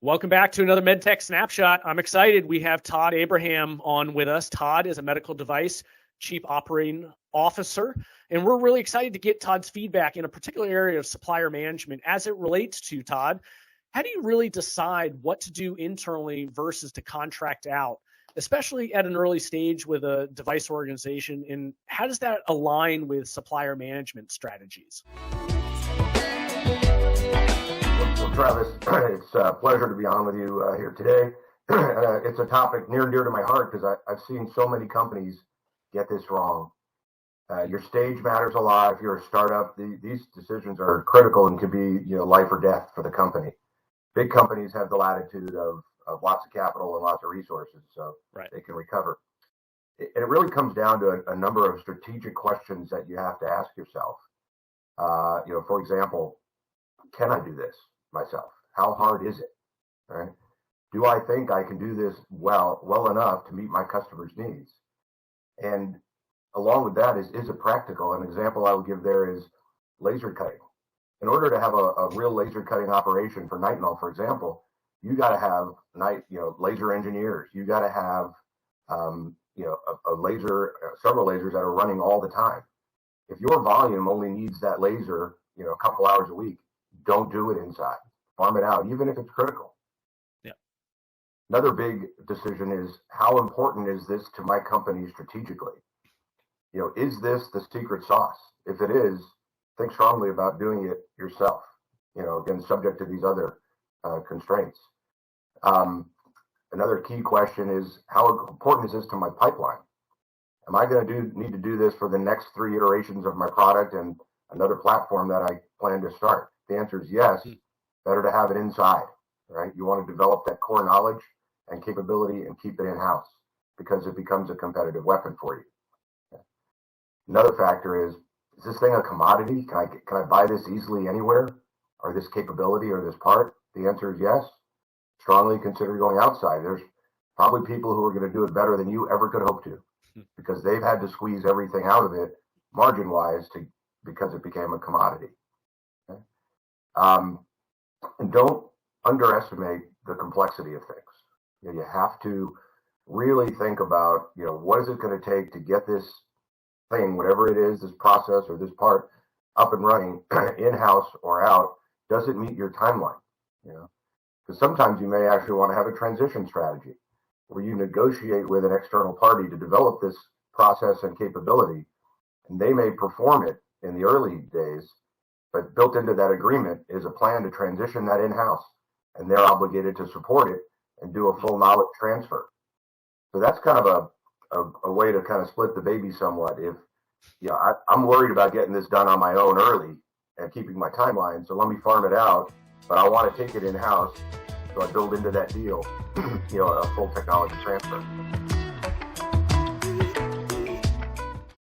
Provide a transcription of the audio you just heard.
Welcome back to another Medtech Snapshot. I'm excited. We have Todd Abraham on with us. Todd is a medical device chief operating officer, and we're really excited to get Todd's feedback in a particular area of supplier management as it relates to, Todd, how do you really decide what to do internally versus to contract out, especially at an early stage with a device organization, and how does that align with supplier management strategies? Well, Travis, it's a pleasure to be on with you here today. It's a topic near and dear to my heart because I've seen so many companies get this wrong. Your stage matters a lot. If you're a startup, these decisions are critical and could be, life or death for the company. Big companies have the latitude of lots of capital and lots of resources, so they can recover. It really comes down to a number of strategic questions that you have to ask yourself. For example, can I do this myself? How hard is it? Right? Do I think I can do this well enough to meet my customers' needs? And along with that is it practical? An example I would give there is laser cutting. In order to have a real laser cutting operation for nitinol, for example, you got to have laser engineers. You got to have a laser, several lasers that are running all the time. If your volume only needs that laser, a couple hours a week, don't do it inside. Farm it out, even if it's critical. Yeah. Another big decision is how important is this to my company strategically? Is this the secret sauce? If it is, think strongly about doing it yourself. Again, subject to these other constraints. Another key question is how important is this to my pipeline? Am I going to need to do this for the next 3 iterations of my product and another platform that I plan to start? The answer is yes. Better to have it inside, right? You want to develop that core knowledge and capability and keep it in-house because it becomes a competitive weapon for you. Another factor is this thing a commodity? Can I buy this easily anywhere? Or this capability or this part? The answer is yes. Strongly consider going outside. There's probably people who are going to do it better than you ever could hope to because they've had to squeeze everything out of it margin-wise because it became a commodity. Okay? And don't underestimate the complexity of things. You have to really think about, what is it going to take to get this thing, whatever it is, this process or this part, up and running in-house or out. Does it meet your timeline? Because sometimes you may actually want to have a transition strategy where you negotiate with an external party to develop this process and capability, and they may perform it in the early days, but built into that agreement is a plan to transition that in-house, and they're obligated to support it and do a full knowledge transfer. So that's kind of a way to kind of split the baby somewhat. If I'm worried about getting this done on my own early and keeping my timeline, so let me farm it out, but I want to take it in-house, so I build into that deal, a full technology transfer.